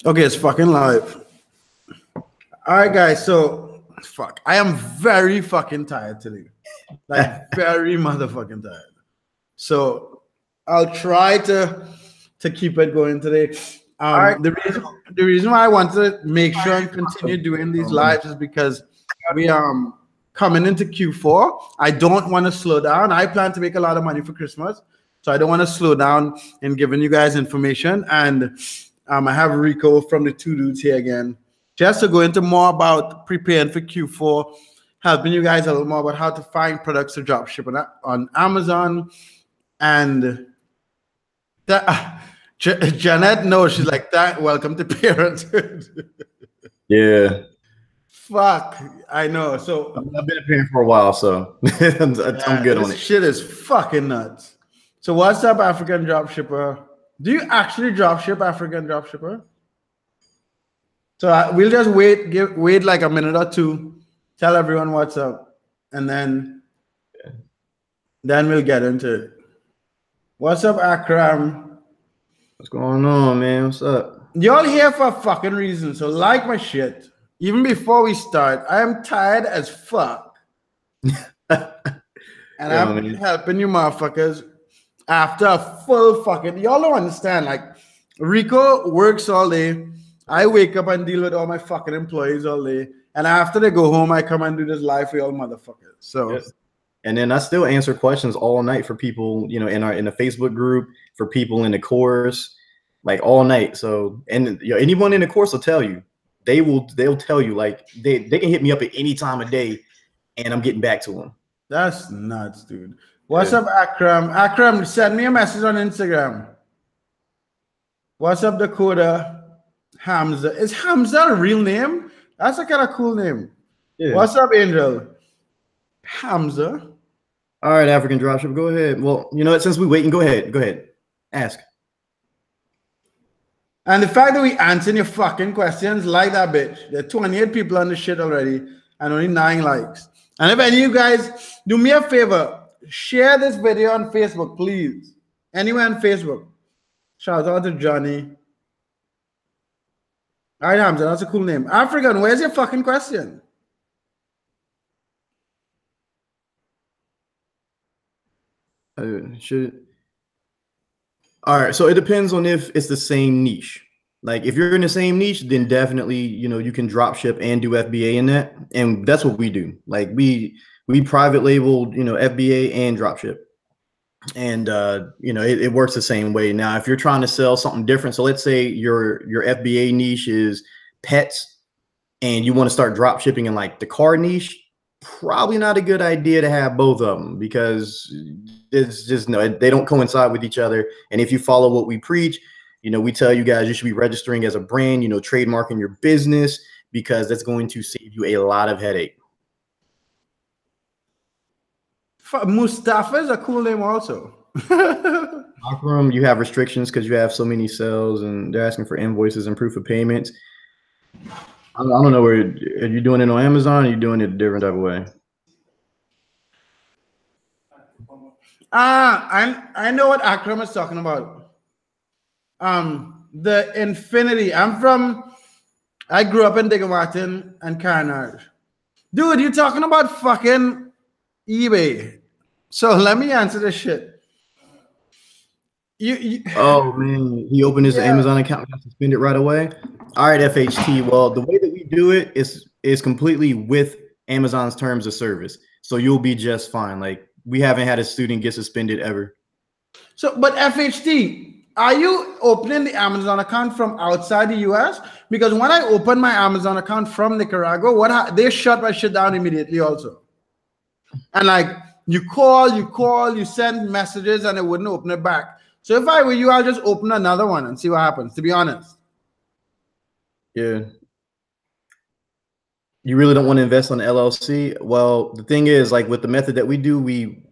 Okay, it's fucking live. All right, guys. So, fuck. I am very fucking tired today. Like, very motherfucking tired. So, I'll try to keep it going today. All right. The reason why I want to make sure and continue doing these lives is because we coming into Q4. I don't want to slow down. I plan to make a lot of money for Christmas, so I don't want to slow down in giving you guys information. And I have Rico from the Two Dudes here again, just to go into more about preparing for Q4, helping you guys a little more about how to find products to drop ship on Amazon. And that Janet, no, she's like that. Welcome to parenthood. Yeah. Fuck, I know. So I've been a parent for a while, so I'm good on it. Shit is fucking nuts. So what's up, African dropshipper? Do you actually dropship, African dropshipper? So we'll just wait like a minute or two, tell everyone what's up, and then we'll get into it. What's up, Akram? What's going on, man? What's up? Y'all here for a fucking reason, so like my shit. Even before we start, I am tired as fuck. And I'm helping you motherfuckers after a full fucking, y'all don't understand. Like, Rico works all day. I wake up and deal with all my fucking employees all day. And after they go home, I come and do this live for y'all motherfuckers. So, yes. And then I still answer questions all night for people, you know, in the Facebook group, for people in the course, like all night. So, and you know, anyone in the course will tell you. They'll tell you, like, they can hit me up at any time of day and I'm getting back to them. That's nuts, dude. What's up, Akram? Akram, send me a message on Instagram. What's up, Dakota? Hamza. Is Hamza a real name? That's a kind of cool name. Yeah. What's up, Angel? Hamza. All right, African dropship, go ahead. Well, you know what? Since we waiting, go ahead. Ask. And the fact that we answering your fucking questions, like that bitch. There are 28 people on the shit already and only 9 likes. And if any of you guys do me a favor, share this video on Facebook, please. Anywhere on Facebook. Shout out to Johnny. All right, Hamza, that's a cool name. African, where's your fucking question? All right, so it depends on if it's the same niche. Like, if you're in the same niche, then definitely, you know, you can drop ship and do FBA in that. And that's what we do. Like, we private labeled, you know, FBA and drop ship. And, you know, it works the same way. Now, if you're trying to sell something different, so let's say your FBA niche is pets and you want to start drop shipping in like the car niche, probably not a good idea to have both of them, because it's just, no, they don't coincide with each other. And if you follow what we preach, you know, we tell you guys you should be registering as a brand, you know, trademarking your business, because that's going to save you a lot of headache. Mustafa is a cool name also. Akram, you have restrictions because you have so many sales and they're asking for invoices and proof of payments. I don't know where, are you doing it on Amazon or are you doing it a different type of way? I know what Akram is talking about. The Infinity. I grew up in Digger Martin and Carnage. Dude, you're talking about fucking eBay. So let me answer this shit. Oh man, he opened his Amazon account and suspended right away. All right, FHT. Well, the way that we do it is completely with Amazon's terms of service. So you'll be just fine. Like, we haven't had a student get suspended ever. So, but FHT, are you opening the Amazon account from outside the US? Because when I opened my Amazon account from Nicaragua, they shut my shit down immediately also. And like, you call, you send messages and it wouldn't open it back. So if I were you, I'll just open another one and see what happens, to be honest. Yeah. You really don't want to invest on an LLC? Well, the thing is, like with the method that we do, we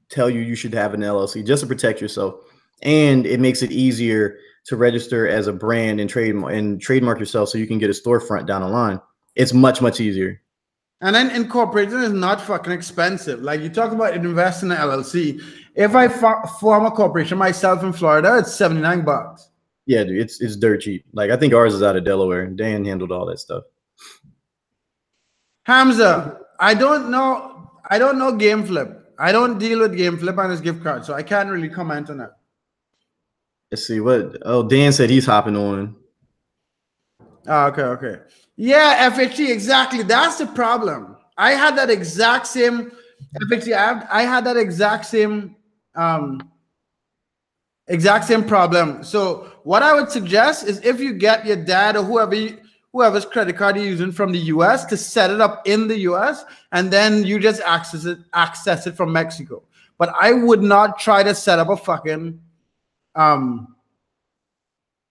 tell you should have an LLC just to protect yourself. And it makes it easier to register as a brand and trademark yourself so you can get a storefront down the line. It's much, much easier. And then incorporating is not fucking expensive. Like, you talk about investing in an LLC. If I form a corporation myself in Florida, it's $79. Yeah, dude, it's dirt cheap. Like I think ours is out of Delaware. Dan handled all that stuff. Hamza, I don't know GameFlip. I don't deal with GameFlip and his gift card, so I can't really comment on that. Let's see what. Oh, Dan said he's hopping on. Oh, okay. Yeah, FHT, exactly. That's the problem. I had that exact same FHT. I had that exact same problem. So what I would suggest is if you get your dad or whoever's credit card you're using from the US to set it up in the US, and then you just access it from Mexico. But I would not try to set up a fucking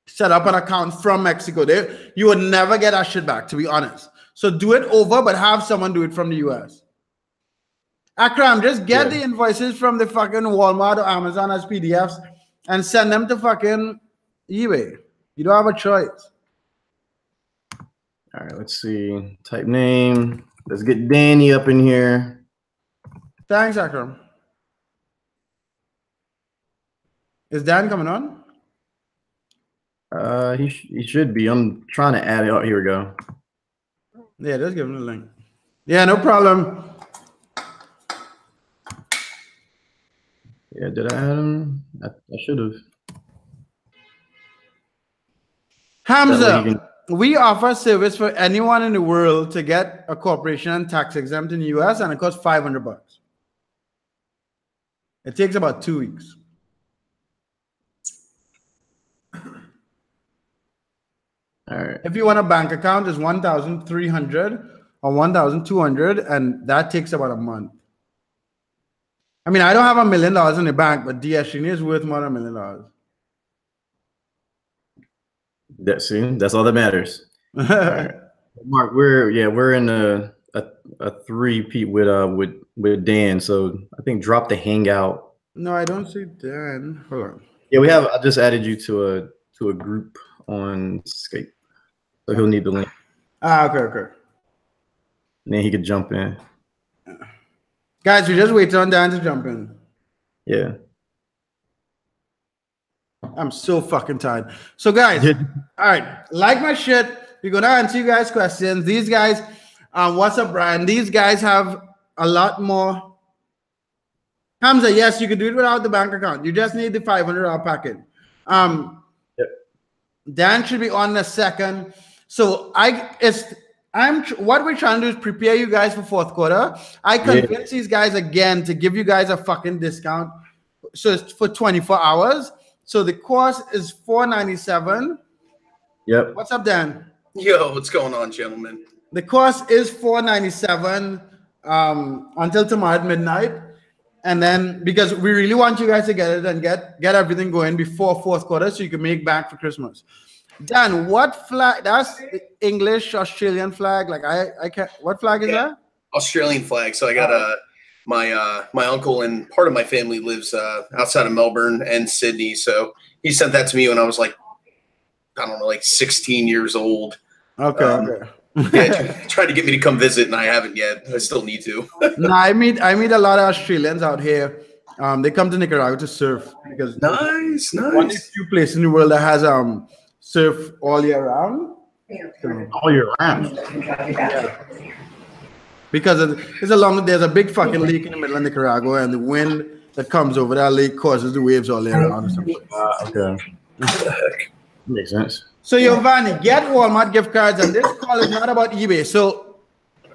set up an account from Mexico. You would never get that shit back, to be honest. So do it over, but have someone do it from the US. Akram, just get the invoices from the fucking Walmart or Amazon as PDFs and send them to fucking eBay. You don't have a choice. All right, let's see. Type name. Let's get Danny up in here. Thanks, Akram. Is Dan coming on? He should be. I'm trying to add it. Oh, here we go. Yeah, just give him the link. Yeah, no problem. Yeah, did I add him? I should have. Hamza, we offer service for anyone in the world to get a corporation and tax exempt in the US, and it costs $500. It takes about 2 weeks. All right. If you want a bank account, it's $1,300 or $1,200, and that takes about a month. I mean, I don't have $1 million in the bank, but DSG is worth more than $1 million. That's all that matters. All right. Mark, we're in a three-peat with Dan. So I think drop the hangout. No, I don't see Dan. Hold on. Yeah, I just added you to a group on Skype, so he'll need the link. Okay. And then he could jump in. Guys, we just waited on Dan to jump in. Yeah. I'm so fucking tired. So guys, all right, like my shit. We're gonna answer you guys' questions. These guys, what's up, Brian? These guys have a lot more. Hamza, yes, you can do it without the bank account. You just need the $500 packet. Dan should be on in a second. So what we're trying to do is prepare you guys for fourth quarter. I convinced these guys again to give you guys a fucking discount. So it's for 24 hours. So the course is $497. Yep. What's up, Dan? Yo, what's going on, gentlemen? The course is $497 until tomorrow at midnight. And then because we really want you guys to get it and get everything going before fourth quarter so you can make back for Christmas. Dan, what flag? That's the English Australian flag. Like I can't. What flag is that? Australian flag. So I got my uncle and part of my family lives outside of Melbourne and Sydney. So he sent that to me when I was like, I don't know, like 16 years old. Okay. Yeah, tried to get me to come visit, and I haven't yet. I still need to. No, I meet a lot of Australians out here. They come to Nicaragua to surf because nice. One of the few places in the world that has surf all year round. All year round. Yeah. Because there's a big fucking lake in the middle of Nicaragua, and the wind that comes over that lake causes the waves all year round. Or something. Okay. What the heck? Makes sense. So Giovanni, get Walmart gift cards, and this call is not about eBay. So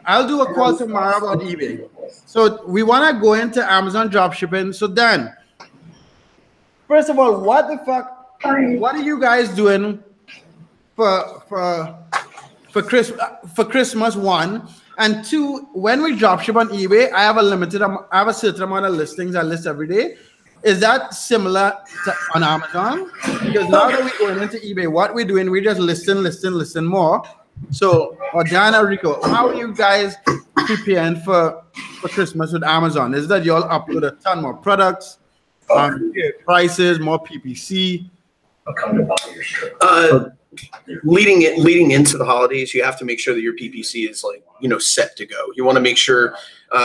I'll do a call tomorrow about eBay. So we want to go into Amazon dropshipping. So Dan, first of all, what the fuck? What are you guys doing for Christmas? One and two. When we dropship on eBay, I have a certain amount of listings I list every day. Is that similar to on Amazon? Because now that we're going into eBay, what we're doing, we just listen more. So, Dana, Rico, how are you guys preparing for Christmas with Amazon? Is that y'all upload a ton more products, prices, more PPC? I'll come to buy your shirt. Leading into the holidays, you have to make sure that your PPC is set to go. You want to make sure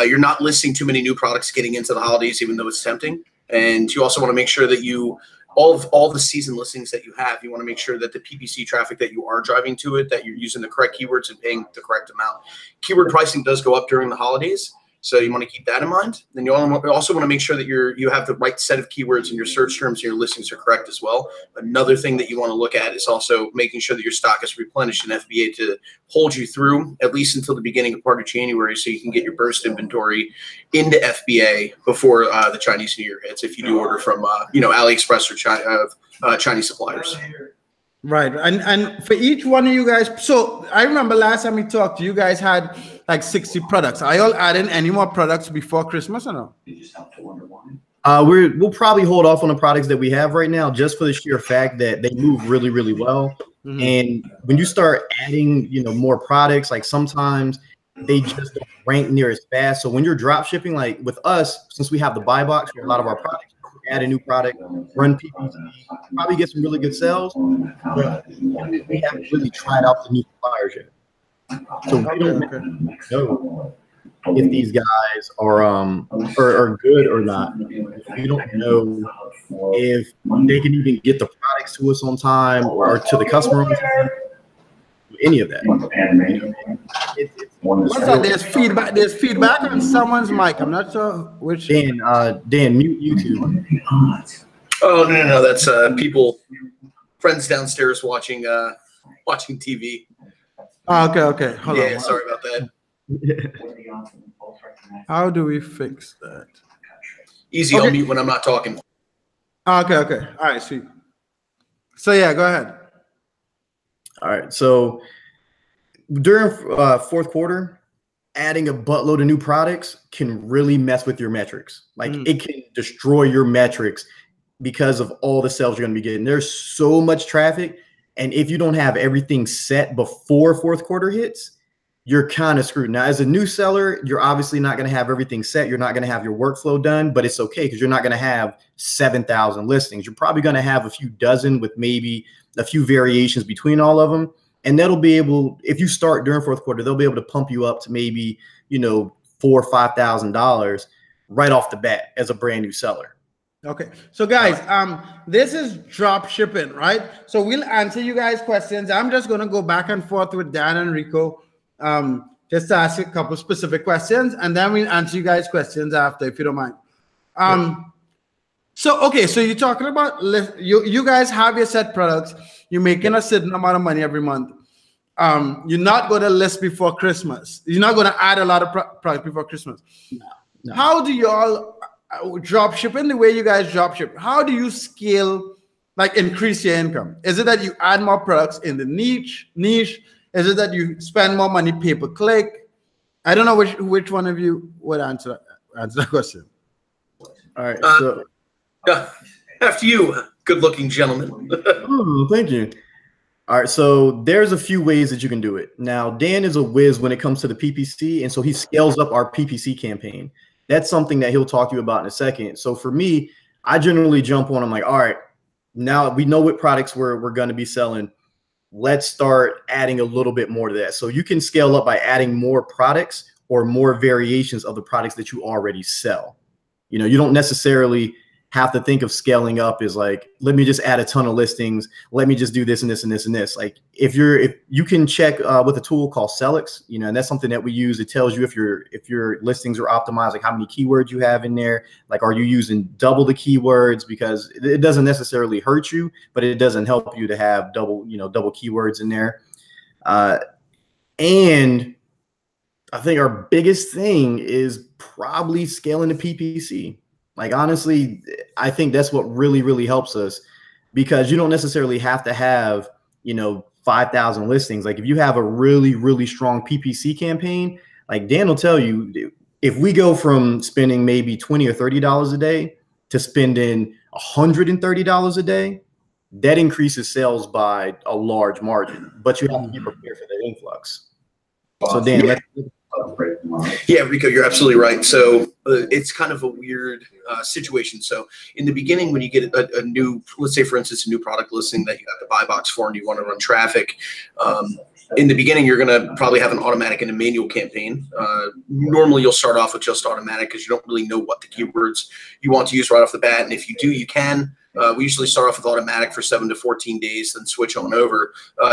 you're not listing too many new products getting into the holidays, even though it's tempting. And you also want to make sure that you all the season listings that you have, you want to make sure that the PPC traffic that you are driving to it, that you're using the correct keywords and paying the correct amount. Keyword pricing does go up during the holidays, so you want to keep that in mind. Then you also want to make sure that you have the right set of keywords and your search terms and your listings are correct as well. Another thing that you want to look at is also making sure that your stock is replenished in FBA to hold you through at least until the beginning of part of January, so you can get your burst inventory into FBA before the Chinese New Year hits, if you do order from AliExpress or Chinese suppliers. Right. And for each one of you guys, so I remember last time we talked, you guys had like 60 products. Are y'all adding any more products before Christmas or no? We'll probably hold off on the products that we have right now, just for the sheer fact that they move really, really well. Mm-hmm. And when you start adding, more products, like sometimes they just don't rank near as fast. So when you're drop shipping, like with us, since we have the buy box for a lot of our products, add a new product, run PPC, probably get some really good sales, but we haven't really tried out the new suppliers yet. So we don't know if these guys are good or not. We don't know if they can even get the products to us on time or to the customer on time. Any of that. What's that? There's feedback. There's feedback on someone's mic. I'm not sure which. Dan, mute YouTube. Oh no, that's people, friends downstairs watching TV. Oh, okay. Hold on. Sorry about that. How do we fix that? Easy, okay. I'll mute when I'm not talking. Okay. All right, sweet. So yeah, go ahead. All right. So during fourth quarter, adding a buttload of new products can really mess with your metrics. Like it can destroy your metrics because of all the sales you're going to be getting. There's so much traffic. And if you don't have everything set before fourth quarter hits, you're kind of screwed. Now, as a new seller, you're obviously not going to have everything set. You're not going to have your workflow done, but it's okay because you're not going to have 7,000 listings. You're probably going to have a few dozen with maybe a few variations between all of them. And that'll be able, if you start during fourth quarter, they'll be able to pump you up to maybe, $4,000 or $5,000 right off the bat as a brand new seller. Okay. So guys, this is drop shipping, right? So we'll answer you guys' questions. I'm just going to go back and forth with Dan and Rico, just to ask a couple specific questions, and then we'll answer you guys' questions after, if you don't mind. So you're talking about you guys have your set products. You're making a certain amount of money every month. You're not going to list before Christmas. You're not going to add a lot of products before Christmas. No. How do y'all drop ship in the way you guys drop ship? How do you scale, like increase your income? Is it that you add more products in the niche? Is it that you spend more money pay per click? I don't know which one of you would answer that question. All right. After you, good-looking gentleman. Oh, thank you. All right, so there's a few ways that you can do it. Now, Dan is a whiz when it comes to the PPC, and so he scales up our PPC campaign. That's something that he'll talk to you about in a second. So for me, I generally jump on. I'm like, all right, now we know what products we're going to be selling. Let's start adding a little bit more to that. So you can scale up by adding more products or more variations of the products that you already sell. You don't necessarily have to think of scaling up as like, let me just add a ton of listings. Let me just do this and this and this and this. Like if you can check with a tool called Selix, and that's something that we use. It tells you if your listings are optimized, like how many keywords you have in there. Like, are you using double the keywords? Because it doesn't necessarily hurt you, but it doesn't help you to have double keywords in there. And I think our biggest thing is probably scaling the PPC. Like, honestly, I think that's what really, really helps us, because you don't necessarily have to have, 5,000 listings. Like if you have a really, really strong PPC campaign, like Dan will tell you, if we go from spending maybe $20 or $30 a day to spending $130 a day, that increases sales by a large margin, but you have to be prepared for that influx. So Dan, Yeah, Rico, you're absolutely right. So it's kind of a weird situation. So in the beginning, when you get a new, let's say, for instance, a new product listing that you got the buy box for and you want to run traffic, in the beginning, you're going to probably have an automatic and a manual campaign. Normally, you'll start off with just automatic because you don't really know what the keywords you want to use right off the bat. And if you do, you can We usually start off with automatic for 7 to 14 days, then switch on over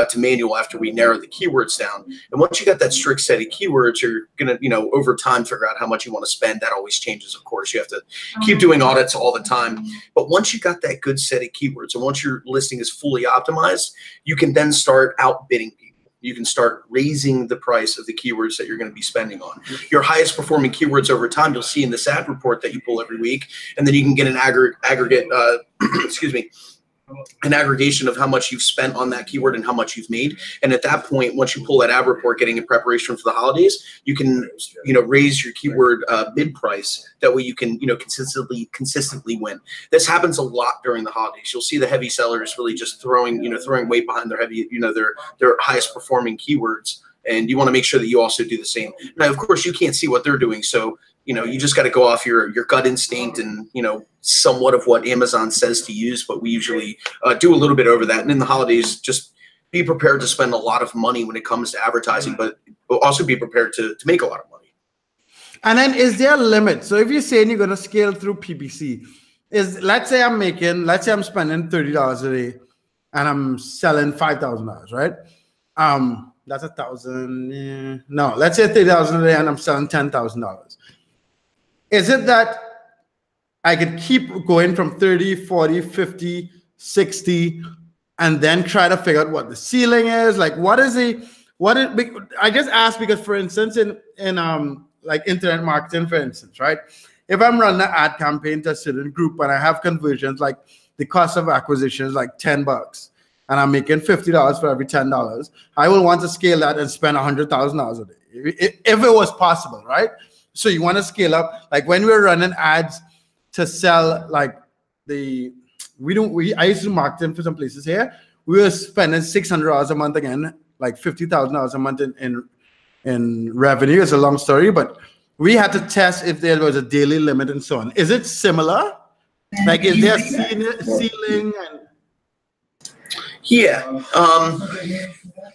to manual after we narrow the keywords down. And once you got that strict set of keywords, you're going to, over time, figure out how much you want to spend. That always changes, of course. You have to keep doing audits all the time. But once you got that good set of keywords and once your listing is fully optimized, you can then start outbidding people. You can start raising the price of the keywords that you're going to be spending on. Your highest performing keywords over time, you'll see in this ad report that you pull every week, and then you can get an aggregate, excuse me, an aggregation of how much you've spent on that keyword and how much you've made. And at that point, once you pull that ad report, getting in preparation for the holidays, you can, raise your keyword bid price. That way you can, consistently win. This happens a lot during the holidays. You'll see the heavy sellers really just throwing weight behind their heavy, their highest performing keywords. And you want to make sure that you also do the same. Now, of course, you can't see what they're doing. So, you just got to go off your gut instinct and, somewhat of what Amazon says to use. But we usually do a little bit over that. And in the holidays, just be prepared to spend a lot of money when it comes to advertising, but also be prepared to make a lot of money. And then is there a limit? So if you're saying you're going to scale through PPC, let's say I'm spending $30 a day and I'm selling $5,000, right? That's $1,000. No, let's say $30,000 a day and I'm selling $10,000. Is it that I could keep going from 30, 40, 50, 60, and then try to figure out what the ceiling is? Like, I just ask because, for instance, in like internet marketing, for instance, right? If I'm running an ad campaign to a certain group and I have conversions, like the cost of acquisition is like $10, and I'm making $50 for every $10, I will want to scale that and spend $100,000 a day, if it was possible, right? So you want to scale up. Like when we're running ads to sell, like I used to do marketing for some places here. We were spending $600 a month again, like $50,000 a month in revenue. It's a long story, but we had to test if there was a daily limit and so on. Is it similar? Like, is there a ceiling? Yeah.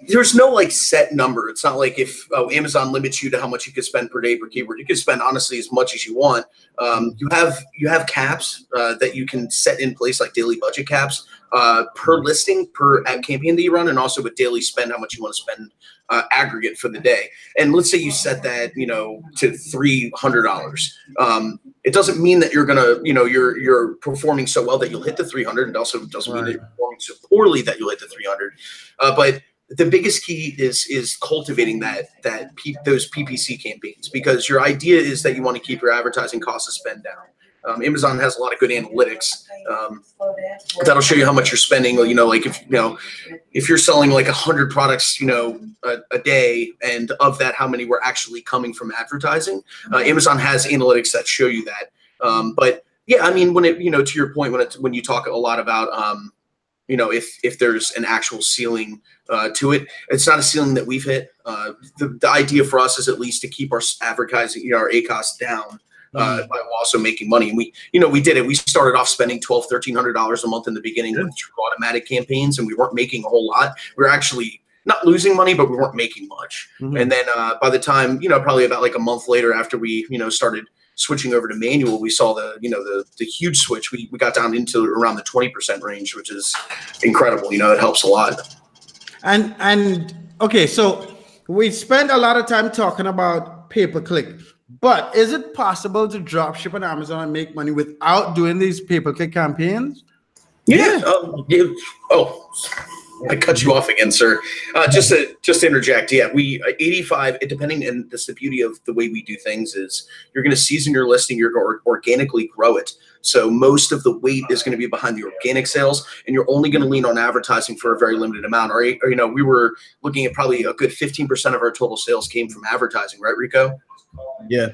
There's no like set number. It's not like if Amazon limits you to how much you could spend per day per keyword. You could spend honestly as much as you want. You have caps that you can set in place, like daily budget caps per listing, per ad campaign that you run, and also with daily spend, how much you want to spend aggregate for the day. And let's say you set that to $300. It doesn't mean that you're gonna you're performing so well that you'll hit the 300. It also doesn't mean that you're performing so poorly that you'll hit the 300. But the biggest key is cultivating those PPC campaigns, because your idea is that you want to keep your advertising cost of spend down. Amazon has a lot of good analytics that'll show you how much you're spending. Like if you're selling like 100 products, a day, and of that, how many were actually coming from advertising? Amazon has analytics that show you that. But yeah, I mean, when it to your point, when you talk a lot about if there's an actual ceiling to it, it's not a ceiling that we've hit. The idea for us is at least to keep our advertising, our ACoS down. By also making money. And we did it. We started off spending $1,200, $1,300 a month in the beginning with true automatic campaigns, and we weren't making a whole lot. We were actually not losing money, but we weren't making much. And then by the time, probably about like a month later after we, started switching over to manual, we saw the huge switch. We got down into around the 20% range, which is incredible. It helps a lot. And okay, so we spent a lot of time talking about pay-per-click. But is it possible to drop ship on Amazon and make money without doing these pay-per-click campaigns? Yeah. I cut you off again, sir. Just to interject. Yeah, 85. Depending, and that's the beauty of the way we do things is you're going to season your listing. You're going to organically grow it. So most of the weight is going to be behind the organic sales, and you're only going to lean on advertising for a very limited amount. Or we were looking at probably a good 15% of our total sales came from advertising, right, Rico? Yeah.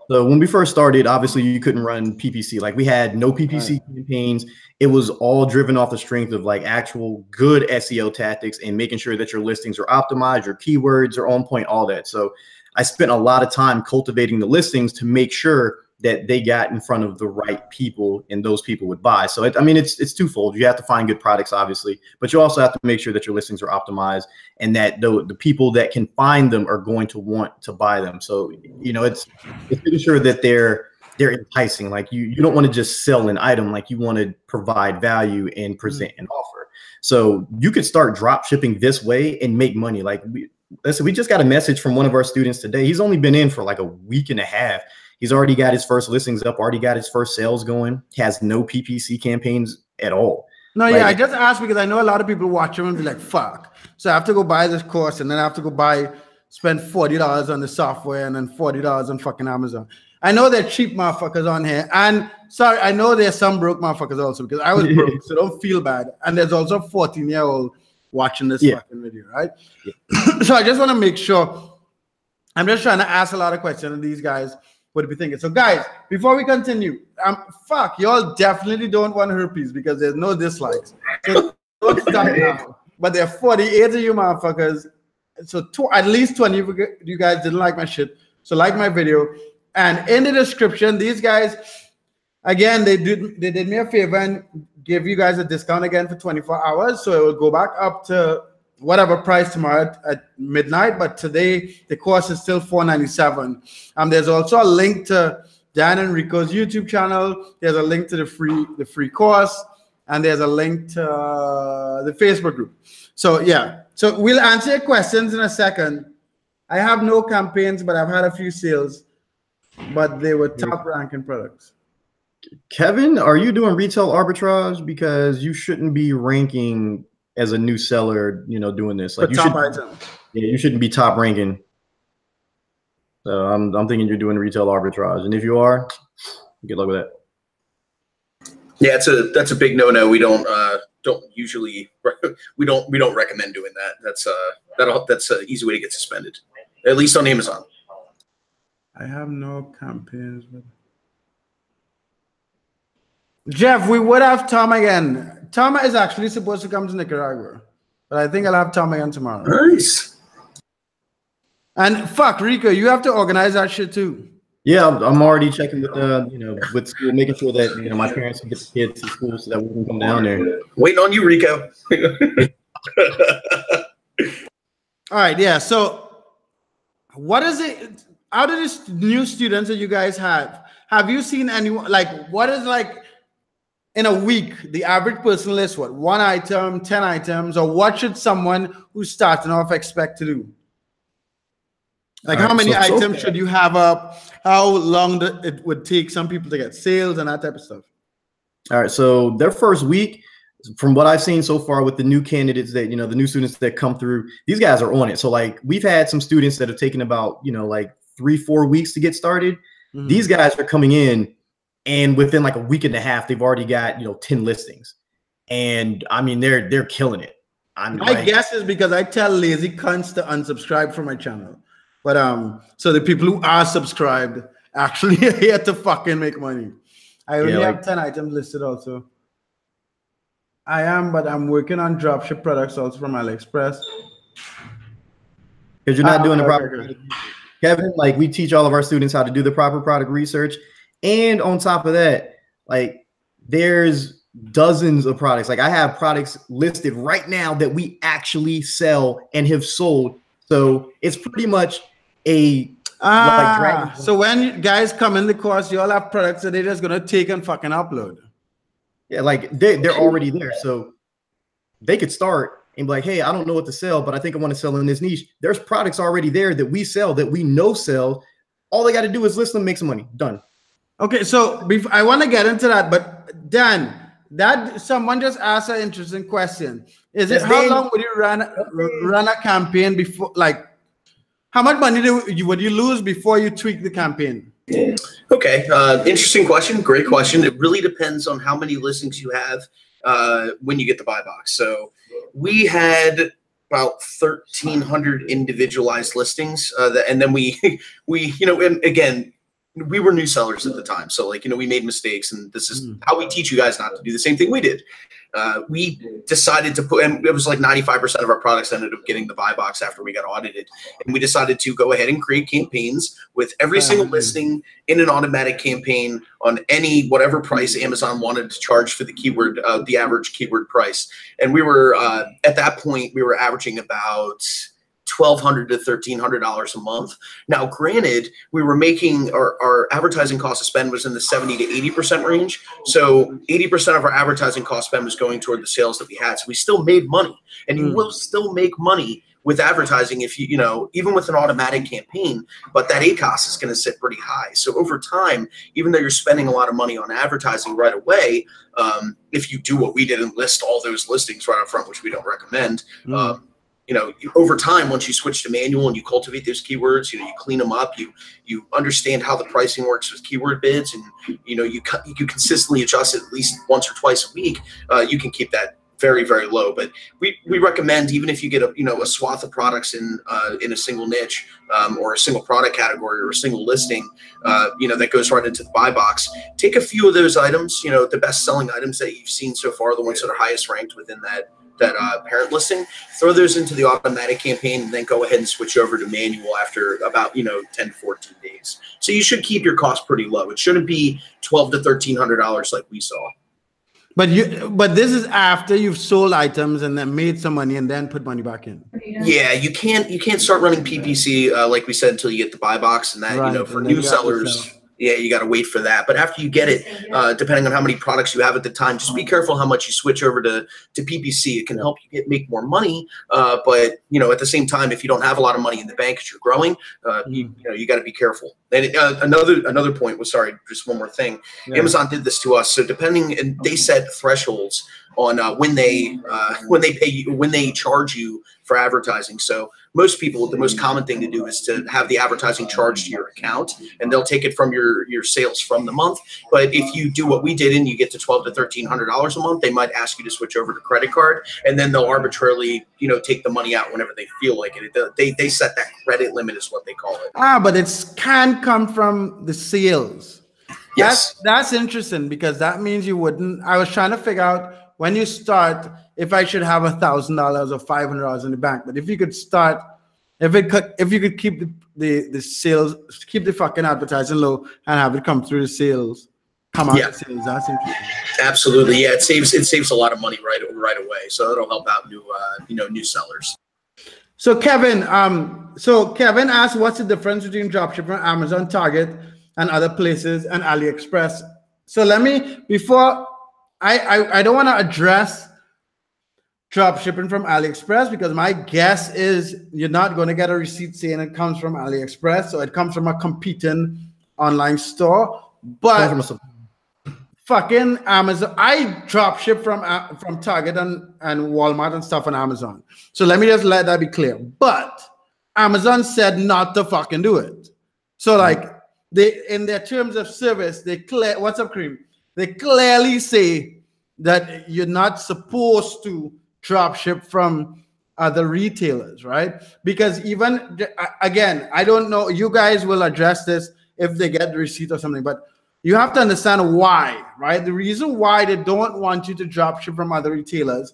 So when we first started, obviously you couldn't run PPC. Like we had no PPC campaigns. It was all driven off the strength of like actual good SEO tactics and making sure that your listings are optimized, your keywords are on point, all that. So I spent a lot of time cultivating the listings to make sure that they got in front of the right people and those people would buy. So it's twofold. You have to find good products, obviously, but you also have to make sure that your listings are optimized and that the people that can find them are going to want to buy them. So, it's making sure that they're they're enticing. Like you don't want to just sell an item, like you want to provide value and present an offer. So you could start drop shipping this way and make money. Like we just got a message from one of our students today. He's only been in for like a week and a half. He's already got his first listings up, already got his first sales going. He has no PPC campaigns at all. No, yeah, I just asked because I know a lot of people watch him and be like, fuck. So I have to go buy this course and then I have to go spend $40 on the software and then $40 on fucking Amazon. I know they're cheap motherfuckers on here. And sorry, I know there's some broke motherfuckers also because I was broke, so don't feel bad. And there's also a 14-year-old watching this fucking video, right? Yeah. So I just want to make sure. I'm just trying to ask a lot of questions of these guys. What do you think? So guys, before we continue, fuck, y'all definitely don't want herpes because there's no dislikes. So don't stop now. But there are 48 of you motherfuckers. So at least 20 of you guys didn't like my shit. So like my video. And in the description, these guys, again, they did me a favor and gave you guys a discount again for 24 hours. So it will go back up to whatever price tomorrow at midnight, but today the course is still $497. There's also a link to Dan and Rico's YouTube channel. There's a link to the free course, and there's a link to the Facebook group. So yeah, so we'll answer your questions in a second. I have no campaigns, but I've had a few sales, but they were top ranking products. Kevin, are you doing retail arbitrage? Because you shouldn't be ranking as a new seller, doing this. Like you shouldn't be top ranking. So I'm thinking you're doing retail arbitrage, and if you are, good luck with that. Yeah, that's a big no-no. We don't usually we don't recommend doing that. That's an easy way to get suspended, at least on Amazon. I have no campaigns. Jeff, we would have Tom again. Tom is actually supposed to come to Nicaragua, but I think I'll have Tom again tomorrow. Nice. And fuck, Rico, you have to organize that shit too. Yeah, I'm already checking with with school, making sure that my parents can get the kids to school so that we can come down there. Waiting on you, Rico. All right, yeah. So, what is it? Out of these new students that you guys have you seen anyone what is in a week, the average person lists what? 1 item, 10 items, or what should someone who's starting off expect to do? How many items should you have up? How long it would take some people to get sales and that type of stuff? All right, so their first week, from what I've seen so far with the new candidates that, the new students that come through, these guys are on it. So we've had some students that have taken about, 3-4 weeks to get started. Mm-hmm. These guys are coming in, and within a week and a half, they've already got 10 listings, and I mean they're killing it. My guess is because I tell lazy cunts to unsubscribe from my channel, but so the people who are subscribed actually are here to fucking make money. I already have 10 items listed also. I am, but I'm working on dropship products also from AliExpress. Because you're not doing the proper. Kevin, we teach all of our students how to do the proper product research. And on top of that, there's dozens of products. I have products listed right now that we actually sell and have sold. So it's pretty much a so when you guys come in the course, you all have products that they're just gonna take and fucking upload. Yeah, they're already there. So they could start and be like, hey, I don't know what to sell, but I think I want to sell in this niche. There's products already there that we sell, that we know sell. All they got to do is list them, make some money. Done. Okay, so I want to get into that, but Dan, that someone just asked an interesting question. Is it how long would you run a campaign before? How much money would you lose before you tweak the campaign? Okay, interesting question. Great question. It really depends on how many listings you have when you get the buy box. So we had about 1,300 individualized listings, and then we and again, we were new sellers at the time. So we made mistakes, and this is how we teach you guys not to do the same thing we did. We decided to put, and it was 95% of our products ended up getting the buy box after we got audited. And we decided to go ahead and create campaigns with every single listing in an automatic campaign on whatever price Amazon wanted to charge for the keyword, the average keyword price. And we were, at that point, we were averaging about $1,200 to $1,300 a month. Now, granted, we were making our advertising cost of spend was in the 70 to 80% range. So 80% of our advertising cost spend was going toward the sales that we had. So we still made money, and you will still make money with advertising if you know, even with an automatic campaign, but that ACoS is going to sit pretty high. So over time, even though you're spending a lot of money on advertising right away, if you do what we did and list all those listings right up front, which we don't recommend, you know, over time, once you switch to manual and you cultivate those keywords, you know, you clean them up, you understand how the pricing works with keyword bids, and you know, you consistently adjust it at least once or twice a week, you can keep that very, very low. But we recommend, even if you get a swath of products in a single niche, or a single product category, or a single listing, you know, that goes right into the buy box, take a few of those items, you know, the best selling items that you've seen so far, the ones that are highest ranked within that parent listing, throw those into the automatic campaign, and then go ahead and switch over to manual after about 10 to 14 days. So you should keep your cost pretty low. It shouldn't be $1,200 to $1,300 like we saw. But this is after you've sold items and then made some money and then put money back in. Yeah, you can't start running PPC like we said until you get the buy box, and that, right, you know, for new sellers. Yeah, you got to wait for that. But after you get it, depending on how many products you have at the time, just be careful how much you switch over to PPC. It can help you make more money. But, you know, at the same time, if you don't have a lot of money in the bank as you're growing, you got to be careful. And another point was, sorry, just one more thing. Yeah. Amazon did this to us. So and they set thresholds on when they charge you for advertising. So most people, the most common thing to do is to have the advertising charged to your account, and they'll take it from your sales from the month. But if you do what we did and you get to $1,200 to $1,300 a month, they might ask you to switch over to credit card, and then they'll arbitrarily, you know, take the money out whenever they feel like it. They set that credit limit is what they call it. But it can come from the sales. Yes. That's interesting, because that means you wouldn't. I was trying to figure out when you start if I should have $1,000 or $500 in the bank. But if you could start, if you could keep the sales, keep the fucking advertising low and have it come through the sales, come out the sales. That's interesting. Absolutely, yeah. It saves a lot of money right away. So it'll help out new sellers. So Kevin asked, what's the difference between dropshipping on Amazon, Target, and other places, and AliExpress? So before I don't want to address dropshipping from AliExpress, because my guess is you're not going to get a receipt saying it comes from AliExpress, so it comes from a competing online store. But fucking Amazon, I dropship from Target and Walmart and stuff on Amazon. So let me just let that be clear. But Amazon said not to fucking do it. So like in their terms of service, what's up, Cream? They clearly say that you're not supposed to drop ship from other retailers, right? Because even, again, I don't know, you guys will address this if they get the receipt or something, but you have to understand why, right? The reason why they don't want you to drop ship from other retailers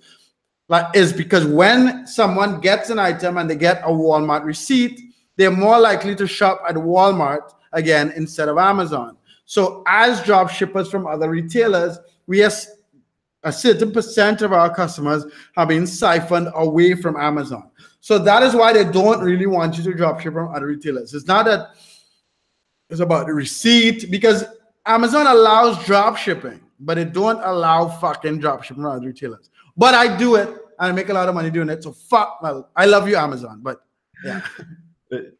is because when someone gets an item and they get a Walmart receipt, they're more likely to shop at Walmart again instead of Amazon. So as drop shippers from other retailers, we have a certain percent of our customers have been siphoned away from Amazon. So that is why they don't really want you to drop ship from other retailers. It's not that it's about the receipt, because Amazon allows drop shipping, but it don't allow fucking drop shipping from other retailers. But I do it, and I make a lot of money doing it. So I love you, Amazon, but yeah.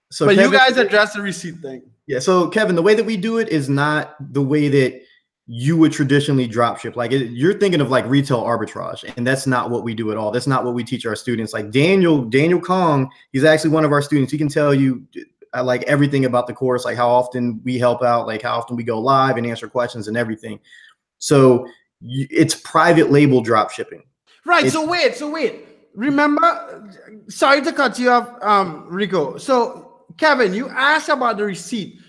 So but Kevin, you guys address the receipt thing. Yeah. So Kevin, the way that we do it is not the way that you would traditionally drop ship. Like you're thinking of like retail arbitrage, and that's not what we do at all. That's not what we teach our students. Like Daniel Kong, he's actually one of our students. He can tell you like everything about the course, like how often we help out, like how often we go live and answer questions and everything. So it's private label drop shipping. Right. So wait. Remember, sorry to cut you off, Rico. So Kevin, you asked about the receipt.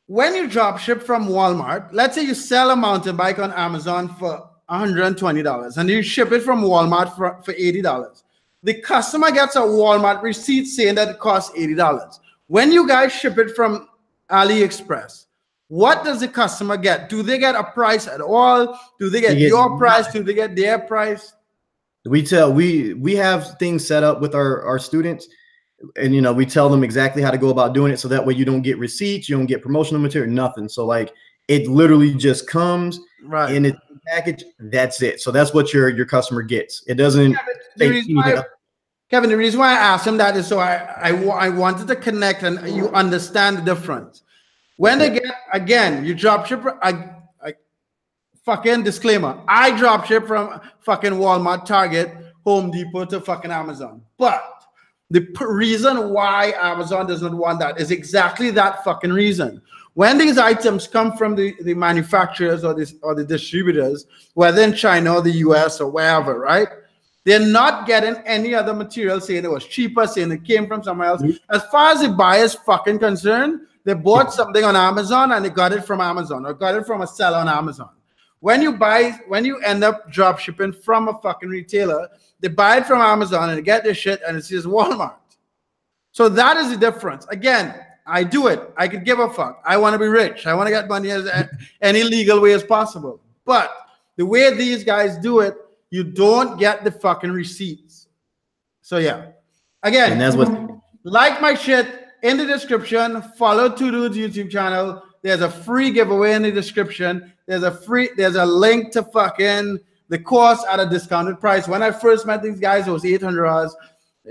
When you drop ship from Walmart, let's say you sell a mountain bike on Amazon for $120 and you ship it from Walmart for $80. The customer gets a Walmart receipt saying that it costs $80. When you guys ship it from AliExpress, what does the customer get? Do they get a price at all? Do they get your price? Do they get their price? We have things set up with our students. And, you know, we tell them exactly how to go about doing it. So that way you don't get receipts, you don't get promotional material, nothing. So like it literally just comes in its package. That's it. So that's what your customer gets. It doesn't. Kevin, the reason why I asked him that is so I wanted to connect and you understand the difference. When they get, again, you drop ship, I fucking disclaimer, I drop ship from fucking Walmart, Target, Home Depot to fucking Amazon. But the reason why Amazon doesn't want that is exactly that fucking reason. When these items come from the manufacturers or the distributors, whether in China or the US or wherever, right? They're not getting any other material saying it was cheaper, saying it came from somewhere else. As far as the buyer's fucking concerned, they bought something on Amazon and they got it from Amazon or got it from a seller on Amazon. When you end up drop shipping from a fucking retailer, they buy it from Amazon and they get their shit and it says Walmart. So that is the difference. Again, I do it. I could give a fuck. I want to be rich. I want to get money as any legal way as possible. But the way these guys do it, you don't get the fucking receipts. So yeah. Again, and that's what, like my shit in the description, follow Two Dudes YouTube channel. There's a free giveaway in the description. There's a link to fucking the course at a discounted price. When I first met these guys, it was $800.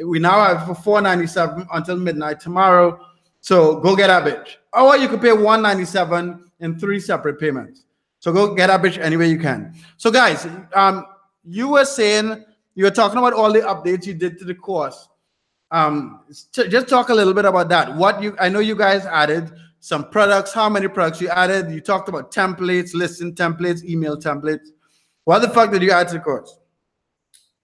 We now have for $497 until midnight tomorrow. So go get that bitch. Or you could pay $197 in 3 separate payments. So go get that bitch any way you can. So guys, you were saying, you were talking about all the updates you did to the course. Just talk a little bit about that. I know you guys added some products. How many products you added? You talked about templates, listing templates, email templates. What the fuck did you add to the course?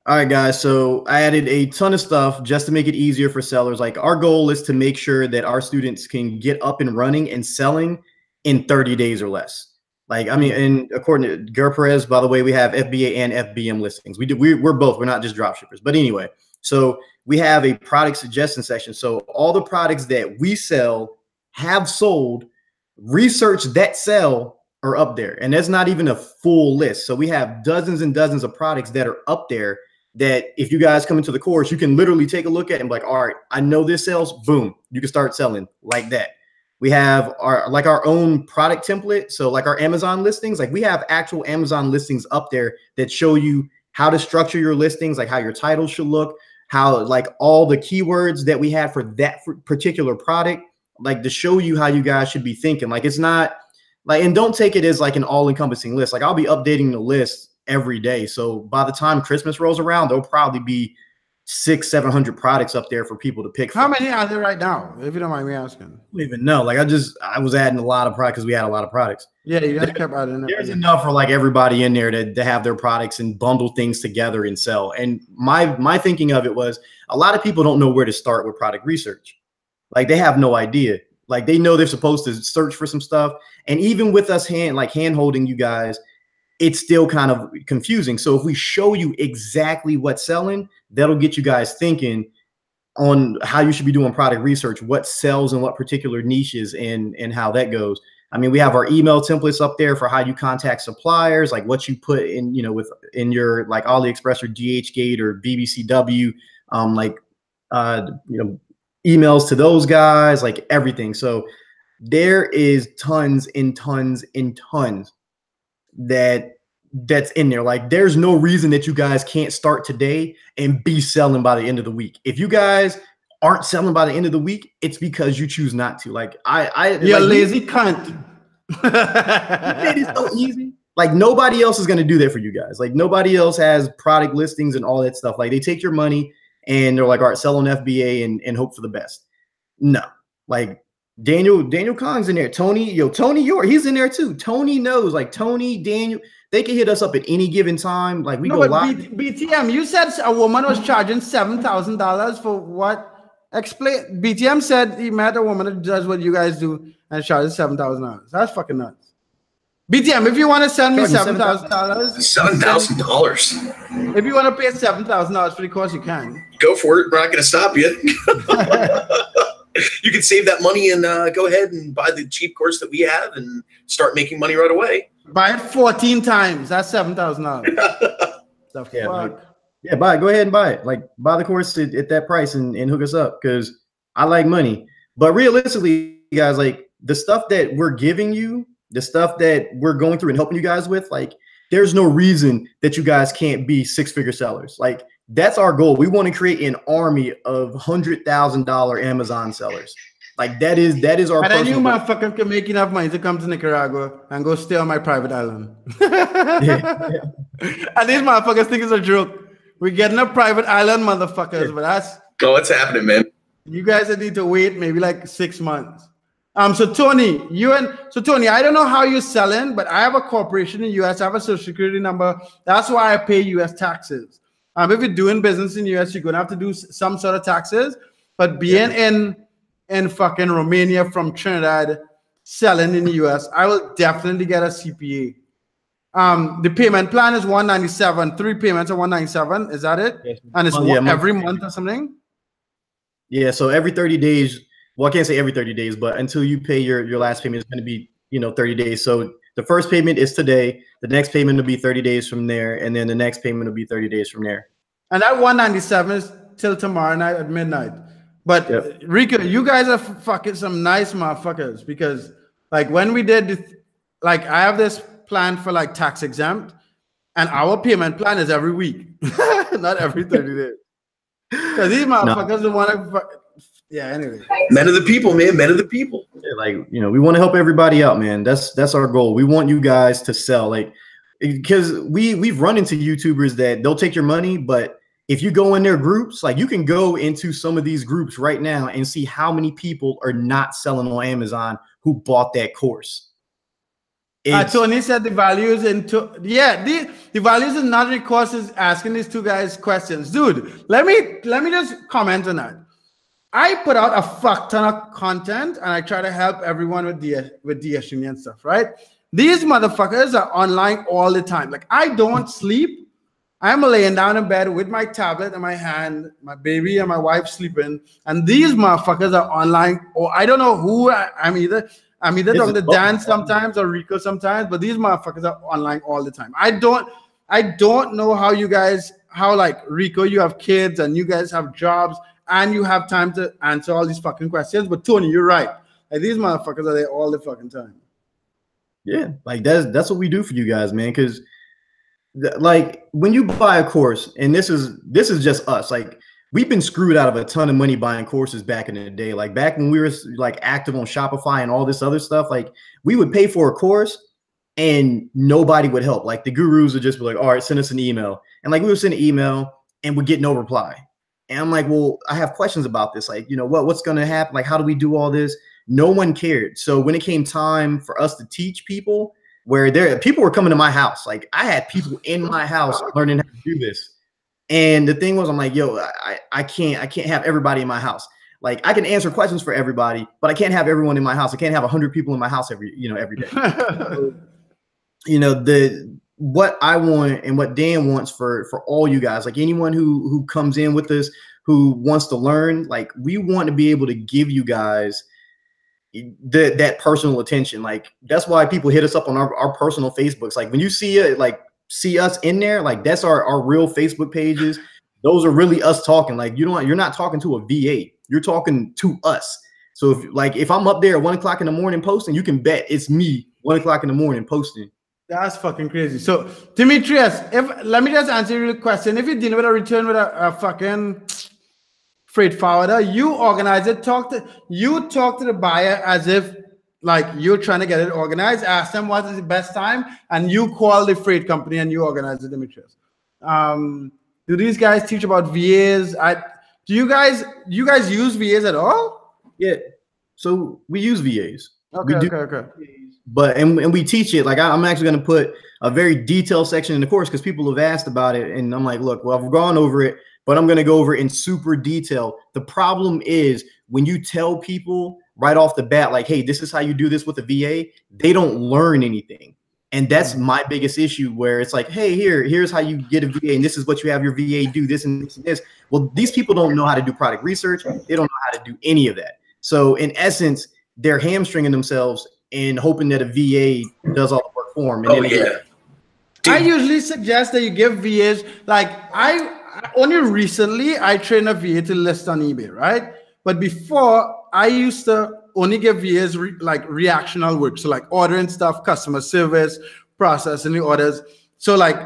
All right, guys. So I added a ton of stuff just to make it easier for sellers. Like our goal is to make sure that our students can get up and running and selling in 30 days or less. Like, I mean, and according to Ger Perez, by the way, we have FBA and FBM listings. We're both. We're not just drop shippers. But anyway, so we have a product suggestion section. So all the products that we sell, have sold, research that sell are up there. And that's not even a full list. So we have dozens and dozens of products that are up there that if you guys come into the course, you can literally take a look at and be like, all right, I know this sells, boom, you can start selling like that. We have our own product template. So like our Amazon listings, like we have actual Amazon listings up there that show you how to structure your listings, like how your title should look, how like all the keywords that we have for that particular product, like to show you how you guys should be thinking. Like it's not like, and don't take it as like an all-encompassing list. Like I'll be updating the list every day. So by the time Christmas rolls around, there'll probably be 600-700 products up there for people to pick from. How many are there right now, if you don't mind me asking? I don't even know. Like I was adding a lot of products because we had a lot of products. Yeah, you guys kept adding. There's enough for like everybody in there to have their products and bundle things together and sell. And my thinking of it was a lot of people don't know where to start with product research. Like they have no idea. Like they know they're supposed to search for some stuff. And even with us hand holding you guys, it's still kind of confusing. So if we show you exactly what's selling, that'll get you guys thinking on how you should be doing product research, what sells in what particular niches and how that goes. I mean, we have our email templates up there for how you contact suppliers, like what you put in, you know, in your like AliExpress or DHgate or BBCW, emails to those guys, like everything. So there is tons and tons and tons that's in there. Like there's no reason that you guys can't start today and be selling by the end of the week. If you guys aren't selling by the end of the week, it's because you choose not to. Like you're like, lazy cunt. It is so easy. Like nobody else is going to do that for you guys. Like nobody else has product listings and all that stuff. Like they take your money and they're like, all right, sell on FBA and hope for the best. No, like Daniel Kong's in there. Tony York, he's in there too. Tony knows, like Tony, Daniel, they can hit us up at any given time. Like we go live. BTM, you said a woman was charging $7,000 for what? Explain. BTM said he met a woman that does what you guys do and charges $7,000. That's fucking nuts. BTM, if you want to send me $7,000, $7,000. If you want to pay $7,000 for the course, you can. Go for it. We're not going to stop you. You can save that money and go ahead and buy the cheap course that we have and start making money right away. Buy it 14 times. That's $7,000. Yeah, buy it. Go ahead and buy it. Like buy the course at that price and hook us up because I like money. But realistically, guys, like the stuff that we're giving you, the stuff that we're going through and helping you guys with, like there's no reason that you guys can't be six-figure sellers. Like that's our goal. We want to create an army of $100,000 Amazon sellers. Like that is our. And then you motherfucker can make enough money to come to Nicaragua and go stay on my private island. And these motherfuckers think it's a joke. We're getting a private island, motherfuckers, but that's what's happening, man. You guys need to wait maybe like 6 months. So Tony, Tony, I don't know how you're selling, but I have a corporation in the US. I have a social security number. That's why I pay US taxes. If you're doing business in the US, you're gonna have to do some sort of taxes. But being in fucking Romania from Trinidad, selling in the US, I will definitely get a CPA. The payment plan is $197. 3 payments are $197. Is that it? Yes. And it's every month or something? Yeah, so every 30 days, well, I can't say every 30 days, but until you pay your last payment, it's going to be, 30 days. So the first payment is today. The next payment will be 30 days from there. And then the next payment will be 30 days from there. And that $197 is till tomorrow night at midnight. But Rico, you guys are fucking some nice motherfuckers, because like when we did this, like I have this plan for like tax exempt, and our payment plan is every week, not every 30 days. Because these motherfuckers don't want to. Yeah. Anyway. Men of the people, man. Men of the people. Yeah, like we want to help everybody out, man. That's our goal. We want you guys to sell, like, because we've run into YouTubers that they'll take your money, but if you go in their groups, like you can go into some of these groups right now and see how many people are not selling on Amazon who bought that course. Tony said the values into the values in not the course is asking these two guys questions. Dude, let me just comment on that. I put out a fuck ton of content and I try to help everyone with DSG and stuff, right? These motherfuckers are online all the time. Like I don't sleep. I'm laying down in bed with my tablet in my hand, my baby and my wife sleeping, and these motherfuckers are online. Or I don't know who I'm either talking to Dan sometimes or Rico sometimes, but these motherfuckers are online all the time. I don't know how like Rico, you have kids and you guys have jobs and you have time to answer all these fucking questions. But Tony, you're right. Like these motherfuckers are there all the fucking time. Yeah, like that's what we do for you guys, man. Because like when you buy a course, and this is just us, like we've been screwed out of a ton of money buying courses back in the day. Like back when we were like active on Shopify and all this other stuff, like we would pay for a course and nobody would help. Like the gurus would just be like, all right, send us an email. And like we would send an email and would get no reply. And I'm like, well, I have questions about this. Like, what's going to happen? Like, how do we do all this? No one cared. So when it came time for us to teach people, people were coming to my house. Like I had people in my house learning how to do this. And the thing was, I'm like, yo, I can't have everybody in my house. Like I can answer questions for everybody, but I can't have everyone in my house. I can't have 100 people in my house every day. What I want and what Dan wants for all you guys, like anyone who comes in with us, who wants to learn, like we want to be able to give you guys that personal attention. Like that's why people hit us up on our personal Facebooks. Like when you see us in there, like that's our real Facebook pages. Those are really us talking. Like you're not talking to a VA, you're talking to us. So if I'm up there at 1 o'clock in the morning posting, you can bet it's me 1 o'clock in the morning posting. That's fucking crazy. So Demetrius, let me just answer your question. If you're dealing with a return with a fucking freight forwarder, you organize it. Talk to the buyer as if like you're trying to get it organized. Ask them what is the best time, and you call the freight company and you organize it, Demetrius. Do these guys teach about VAs? Do you guys use VAs at all? Yeah. So we use VAs. Okay. But and we teach it. Like I'm actually going to put a very detailed section in the course because people have asked about it, and I'm like, look, well, I've gone over it, but I'm going to go over it in super detail. The problem is when you tell people right off the bat, like, hey, this is how you do this with a VA, they don't learn anything. And that's my biggest issue, where it's like, hey, here's how you get a VA, and this is what you have your VA do, this and this and this. Well, these people don't know how to do product research. They don't know how to do any of that. So in essence, they're hamstringing themselves and hoping that a VA does all the work for them. And I usually suggest that you give VAs, like I only recently I trained a VA to list on eBay, right? But before, I used to only give VAs like reactional work. So like ordering stuff, customer service, processing the orders. So like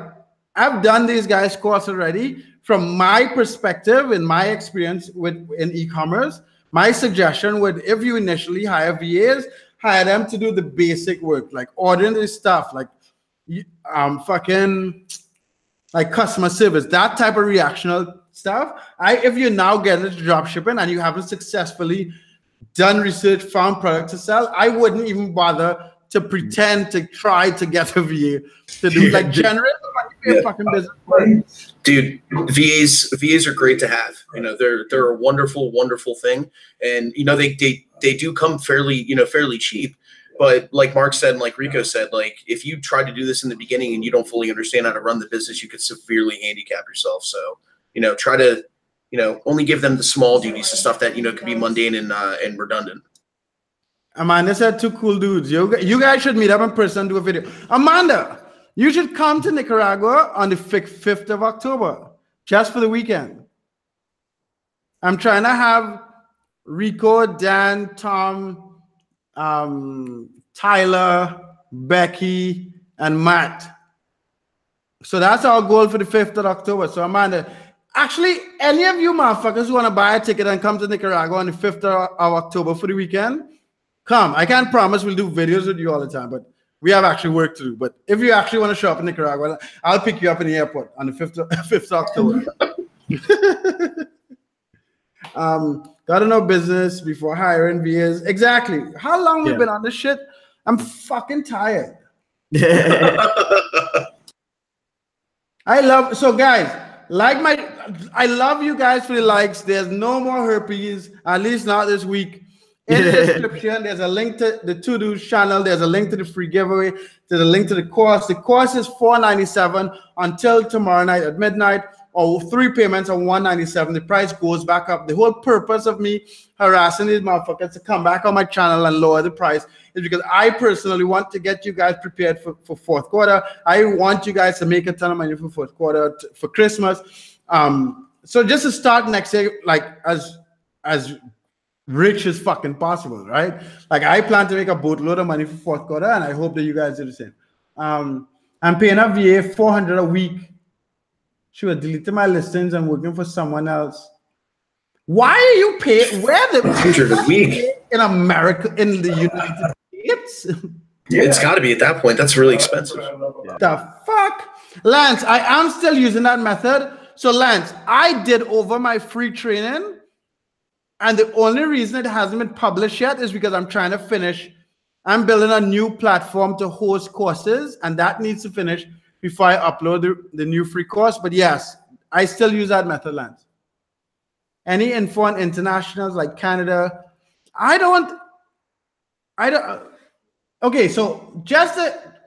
I've done these guys' course already. From my perspective, in my experience in e-commerce, my suggestion would, if you initially hire VAs, hire them to do the basic work, like ordering this stuff, like fucking like customer service, that type of reactional stuff. If you now get into drop shipping and you haven't successfully done research, found products to sell, I wouldn't even bother to pretend to try to get a VA to do like generate fucking business. Dude, VAs are great to have. You know, they're a wonderful thing, and you know they do come fairly cheap. But like Mark said, and like Rico said, like if you try to do this in the beginning and you don't fully understand how to run the business, you could severely handicap yourself. So, you know, try to, you know, only give them the small duties, the stuff that, you know, could be mundane and redundant. Amanda said, two cool dudes. You guys should meet up in person and do a video. Amanda, you should come to Nicaragua on the 5th of October, just for the weekend. I'm trying to have Rico, Dan, Tom, Tyler, Becky, and Matt. So that's our goal for the 5th of October. So Amanda, actually, any of you motherfuckers who want to buy a ticket and come to Nicaragua on the 5th of October for the weekend, come. I can't promise we'll do videos with you all the time, but we have actually work to do. But if you actually want to show up in Nicaragua, I'll pick you up in the airport on the 5th of October. Gotta know business before hiring VAs. Exactly. How long have we been on this shit? I'm fucking tired. So guys, I love you guys for the likes. There's no more herpes, at least not this week. In the description, there's a link to the To Do channel. There's a link to the free giveaway. There's a link to the course. The course is $497 until tomorrow night at midnight, or 3 payments of $197. The price goes back up. The whole purpose of me harassing these motherfuckers to come back on my channel and lower the price is because I personally want to get you guys prepared for fourth quarter. I want you guys to make a ton of money for fourth quarter, for Christmas. So just to start next year, like as rich as fucking possible, right? Like I plan to make a boatload of money for fourth quarter, and I hope that you guys do the same. I'm paying a VA $400 a week. She was deleting my listings and working for someone else. Why are you paying? Where the $100 a week in America, in the United States? Yeah, it's got to be at that point. That's really expensive. The fuck, Lance? I am still using that method. So Lance, I did over my free training, and the only reason it hasn't been published yet is because I'm trying to finish. I'm building a new platform to host courses, and that needs to finish before I upload the new free course. But yes, I still use that method, Lance. Any info on internationals like Canada? I don't. Okay, so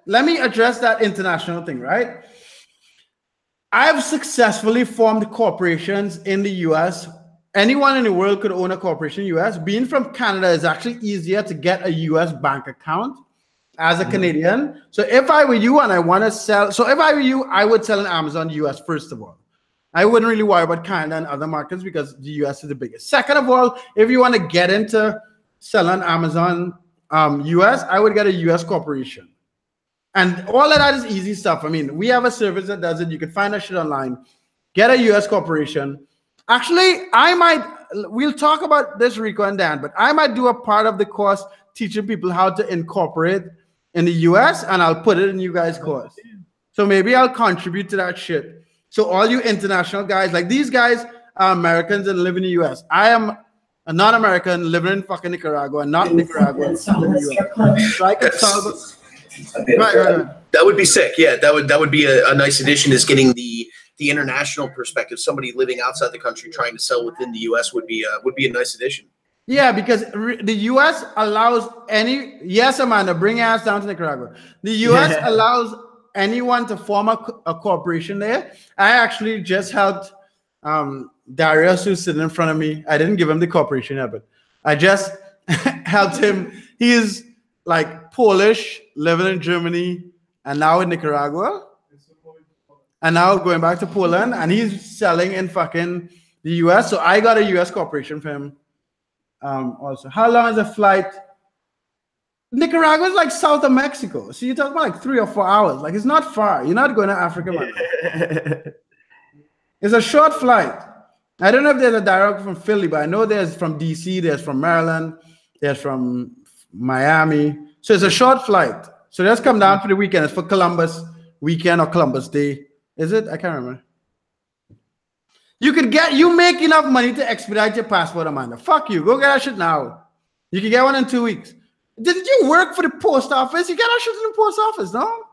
let me address that international thing, right? I've successfully formed corporations in the US. Anyone in the world could own a corporation in the US. Being from Canada is actually easier to get a US bank account as a Canadian. So if I were you and I want to sell, so if I were you, I would sell on Amazon US first of all. I wouldn't really worry about Canada and other markets because the US is the biggest. Second of all, if you want to get into selling Amazon US, I would get a US corporation. And all of that is easy stuff. I mean, we have a service that does it. You can find that shit online. Get a US corporation. Actually, we'll talk about this, Rico and Dan, but I might do a part of the course teaching people how to incorporate in the US, and I'll put it in you guys' course. So maybe I'll contribute to that shit. So all you international guys, like these guys are Americans and live in the US. I am a non-American living in fucking Nicaragua, not Nicaragua. So I could solve right. That would be sick. Yeah, that would be a nice addition, is getting the international perspective. Somebody living outside the country trying to sell within the US would be a nice addition. Yeah, because the US allows yes, Amanda, bring your ass down to Nicaragua. The US allows anyone to form a corporation there. I actually just helped Darius, who's sitting in front of me. I didn't give him the corporation yet, but I just helped him. He is like Polish, living in Germany, and now in Nicaragua. And now going back to Poland, and he's selling in fucking the US. So I got a US corporation for him. Also, how long is a flight? Nicaragua is like south of Mexico. So you're talking about like 3 or 4 hours. Like, it's not far. You're not going to Africa, man. It's a short flight. I don't know if there's a direct from Philly, but I know there's from DC, there's from Maryland, there's from Miami. So it's a short flight. So just come down for the weekend. It's for Columbus weekend or Columbus Day. Is it? I can't remember. You make enough money to expedite your passport, Amanda. Fuck you. Go get that shit now. You can get one in 2 weeks. Didn't you work for the post office? You get that shit in the post office, no?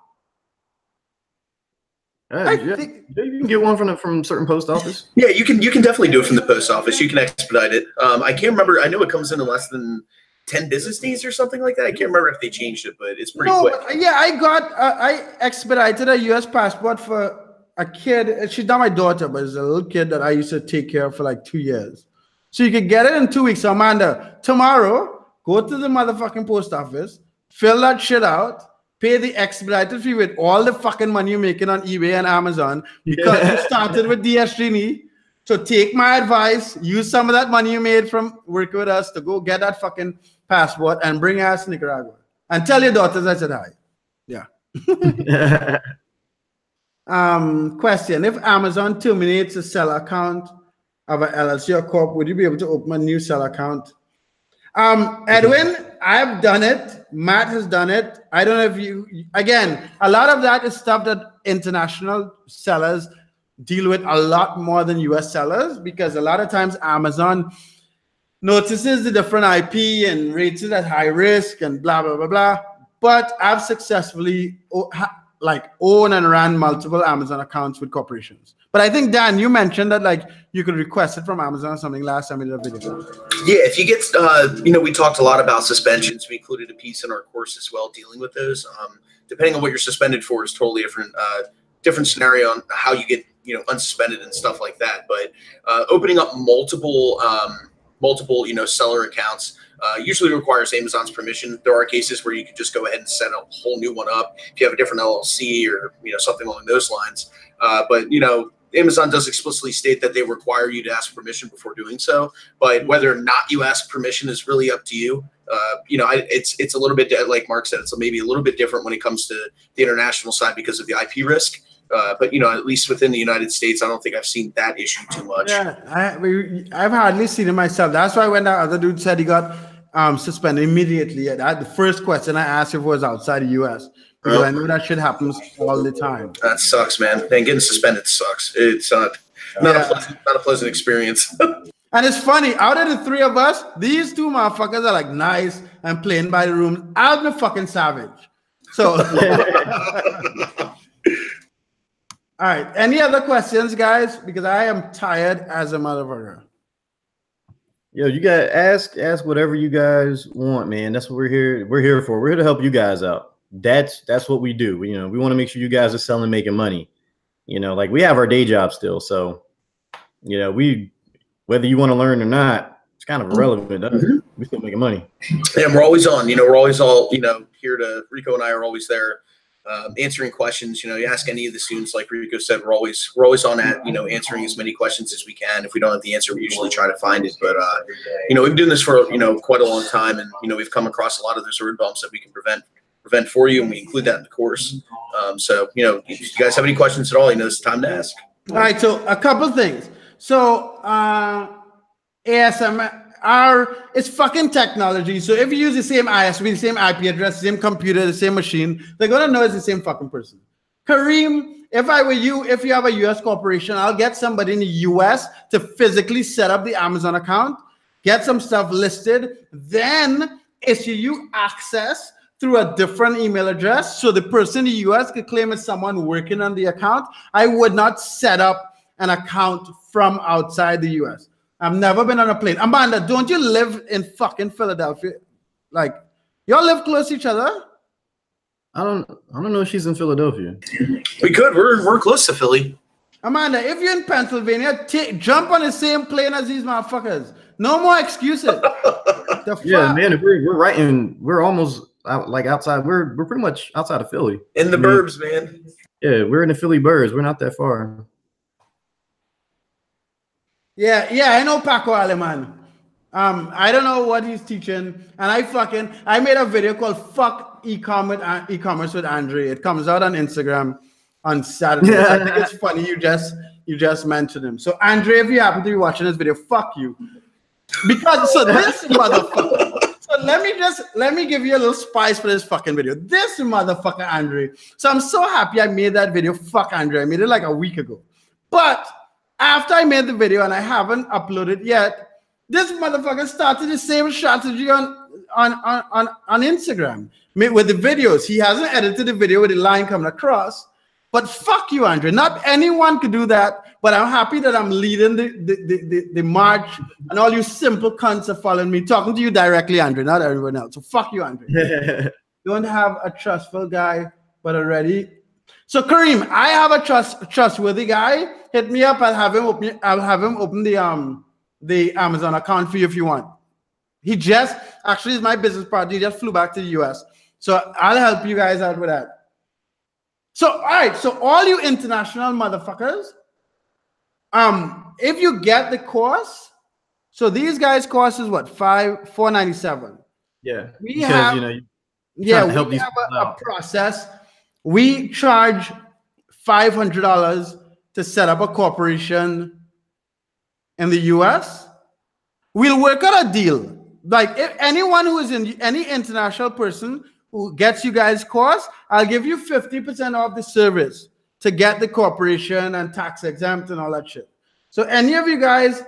You can get one from certain post office. Yeah, you can definitely do it from the post office. You can expedite it. I can't remember. I know it comes in less than 10 business days or something like that. I can't remember if they changed it, but it's pretty quick. Yeah, I expedited a U.S. passport for a kid. She's not my daughter, but it's a little kid that I used to take care of for like 2 years. So you could get it in 2 weeks. So Amanda, tomorrow, go to the motherfucking post office, fill that shit out, pay the expedited fee with all the fucking money you're making on eBay and Amazon because you started with DSGNE. So take my advice, use some of that money you made from working with us to go get that fucking passport and bring us to Nicaragua. And tell your daughters I said hi. Yeah. Question: if Amazon terminates a seller account of an LLC or Corp, would you be able to open a new seller account? Edwin, I've done it. Matt has done it. I don't know if you, again, a lot of that is stuff that international sellers deal with a lot more than US sellers, because a lot of times Amazon notices the different IP and rates it at high risk and blah, blah, blah, blah. But I've successfully own and ran multiple Amazon accounts with corporations. But I think, Dan, you mentioned that like you could request it from Amazon or something last time we did a video. Yeah, if you get, we talked a lot about suspensions. We included a piece in our course as well dealing with those. Depending on what you're suspended for is totally different scenario on how you get, unsuspended and stuff like that. But opening up multiple, seller accounts usually requires Amazon's permission. There are cases where you can just go ahead and set a whole new one up if you have a different LLC or, something along those lines. But Amazon does explicitly state that they require you to ask permission before doing so. But whether or not you ask permission is really up to you. It's a little bit, like Mark said, it's maybe a little bit different when it comes to the international side because of the IP risk. But at least within the United States, I don't think I've seen that issue too much. Yeah, I've hardly seen it myself. That's why when that other dude said he got suspended immediately, the first question I asked if it was outside the US. Because I know that shit happens all the time. That sucks, man. And getting suspended sucks. It's not a pleasant experience. And it's funny, out of the three of us, these two motherfuckers are like nice and playing by the rules. I'm the fucking savage. So, all right. Any other questions, guys? Because I am tired as a motherfucker. Yo, you got ask whatever you guys want, man. That's what we're here for. We're here to help you guys out. That's what we do. We want to make sure you guys are selling, making money. Like we have our day job still. So, whether you want to learn or not, it's kind of irrelevant. We still making money. And we're always on, we're always all, here Rico and I are always there answering questions. You ask any of the students, like Rico said, we're always on at, answering as many questions as we can. If we don't have the answer, we usually try to find it. But, we've been doing this for, quite a long time. And, we've come across a lot of those road bumps that we can prevent for you, and we include that in the course. So, if you guys have any questions at all, it's time to ask. All right, so a couple things. So, ASMR is fucking technology. So if you use the same ISP, the same IP address, the same computer, the same machine, they're gonna know it's the same fucking person. Kareem, if I were you, if you have a US corporation, I'll get somebody in the US to physically set up the Amazon account, get some stuff listed, then issue you access through a different email address. So the person in the US could claim it's someone working on the account. I would not set up an account from outside the US. I've never been on a plane. Amanda, don't you live in fucking Philadelphia? Like, y'all live close to each other? I don't know if she's in Philadelphia. We could. We're close to Philly. Amanda, if you're in Pennsylvania, jump on the same plane as these motherfuckers. No more excuses. Yeah, man, we're almost outside. We're pretty much outside of Philly. In the burbs, man. Yeah, we're in the Philly burbs. We're not that far. Yeah, I know Paco Aleman. I don't know what he's teaching, and I made a video called "Fuck E-commerce with Andre." It comes out on Instagram on Saturday. So I think it's funny you just mentioned him. So Andre, if you happen to be watching this video, fuck you, because this motherfucker. So let me give you a little spice for this fucking video. This motherfucker Andre. So I'm so happy I made that video. Fuck Andre. I made it like a week ago, but after I made the video and I haven't uploaded yet, this motherfucker started the same strategy on Instagram with the videos. He hasn't edited the video with the line coming across. But fuck you, Andre. Not anyone could do that. But I'm happy that I'm leading the march, and all you simple cunts are following me. Talking to you directly, Andre, not everyone else. So fuck you, Andre. Don't have a trustful guy, but already. So Kareem, I have a trustworthy guy. Hit me up. I'll have him open the Amazon account for you if you want. He just actually is my business partner. He just flew back to the US. So I'll help you guys out with that. So, all right. So all you international motherfuckers, if you get the course, so these guys' course is what, $497. Yeah. We have a process. We charge $500 to set up a corporation in the US. We'll work out a deal. Like if anyone who is in any international person who gets you guys course, I'll give you 50% off the service to get the corporation and tax exempt and all that shit. So any of you guys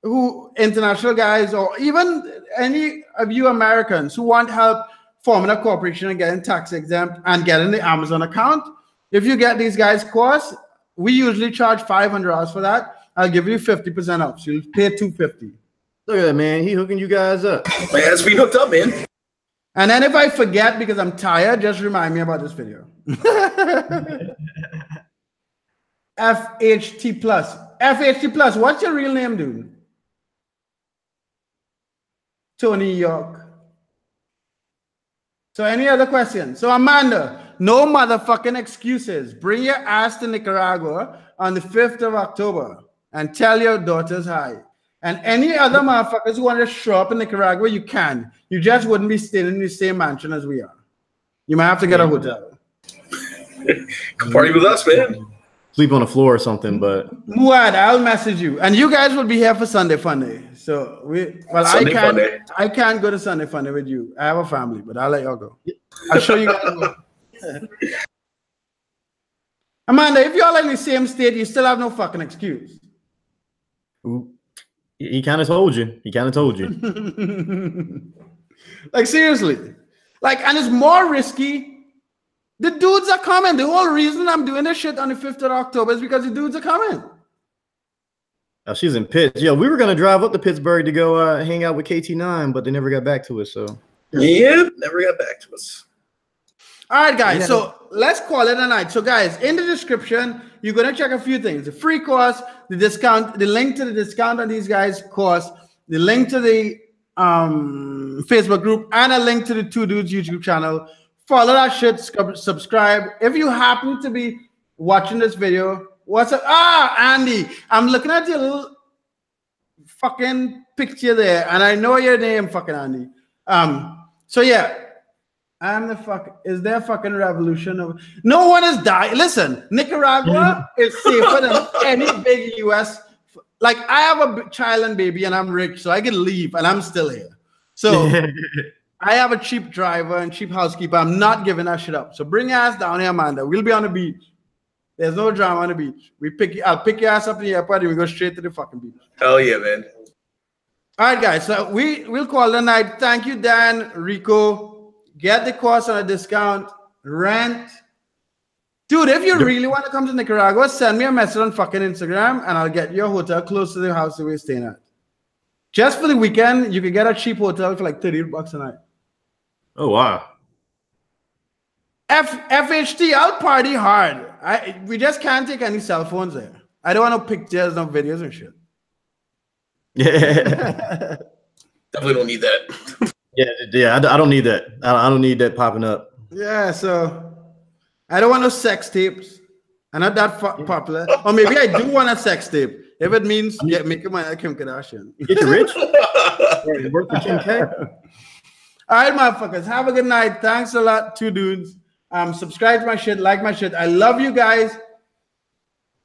who international guys, or even any of you Americans who want help forming a corporation and getting tax exempt and getting the Amazon account, if you get these guys course, we usually charge $500 for that. I'll give you 50% off. So you'll pay $250. Look at that, man. He hooking you guys up. Man, it's been hooked up, man. And then if I forget because I'm tired, just remind me about this video. FHT Plus. FHT Plus, what's your real name, dude? Tony York. So any other questions? So Amanda, no motherfucking excuses. Bring your ass to Nicaragua on the 5th of October and tell your daughters hi. And any other motherfuckers who want to show up in Nicaragua, you can. You just wouldn't be staying in the same mansion as we are. You might have to get a hotel. Come party with us, man. Sleep on the floor or something, but Muad, I'll message you. And you guys will be here for Sunday Funday. So I can't go to Sunday Funday with you. I have a family, but I'll let y'all go. I'll show you guys. Amanda, if y'all in the same state, you still have no fucking excuse. Ooh. He kind of told you. He kind of told you. Like, seriously. Like, and it's more risky. The dudes are coming. The whole reason I'm doing this shit on the 5th of October is because the dudes are coming. Oh, she's in Pitts. Yeah, we were going to drive up to Pittsburgh to go hang out with KT9, but they never got back to us. So, yeah, never got back to us. All right, guys. Yeah. So let's call it a night. So, guys, in the description, you're going to check a few things. The free course, the discount, the link to the discount on these guys' course, the link to the Facebook group, and a link to the Two Dudes YouTube channel. Follow that shit. Subscribe. If you happen to be watching this video, what's up? Ah, Andy. I'm looking at your little fucking picture there, and I know your name, fucking Andy. So, yeah. I'm the fuck. Is there a fucking revolution? No one is dying. Listen, Nicaragua is safer than any big US. Like, I have a child and baby, and I'm rich, so I can leave, and I'm still here. So I have a cheap driver and cheap housekeeper. I'm not giving that shit up. So bring your ass down here, Amanda. We'll be on the beach. There's no drama on the beach. I'll pick your ass up in the airport, and we go straight to the fucking beach. Hell yeah, man. All right, guys. So we'll call it a night. Thank you, Dan, Rico. Get the course on a discount. Rent. Dude, if you really want to come to Nicaragua, send me a message on fucking Instagram, and I'll get you a hotel close to the house that we're staying at. Just for the weekend, you can get a cheap hotel for like $30 a night. Oh, wow. FHT, I'll party hard. We just can't take any cell phones there. I don't want no pictures, no videos and shit. Yeah. Definitely don't need that. Yeah, I don't need that. I don't need that popping up. Yeah, so I don't want no sex tapes. I'm not that popular. Or maybe I do want a sex tape. If it means making money like Kim Kardashian. Get you rich? Yeah, work for Kim K. All right, motherfuckers. Have a good night. Thanks a lot, two dudes. Subscribe to my shit, like my shit. I love you guys.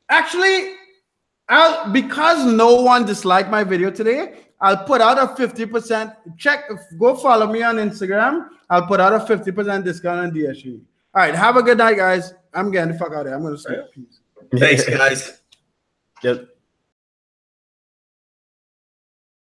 Actually, because no one disliked my video today, I'll put out a 50% check. Go follow me on Instagram. I'll put out a 50% discount on DSU. All right, have a good night, guys. I'm getting the fuck out of here. I'm gonna sleep. Thanks, guys. Yep.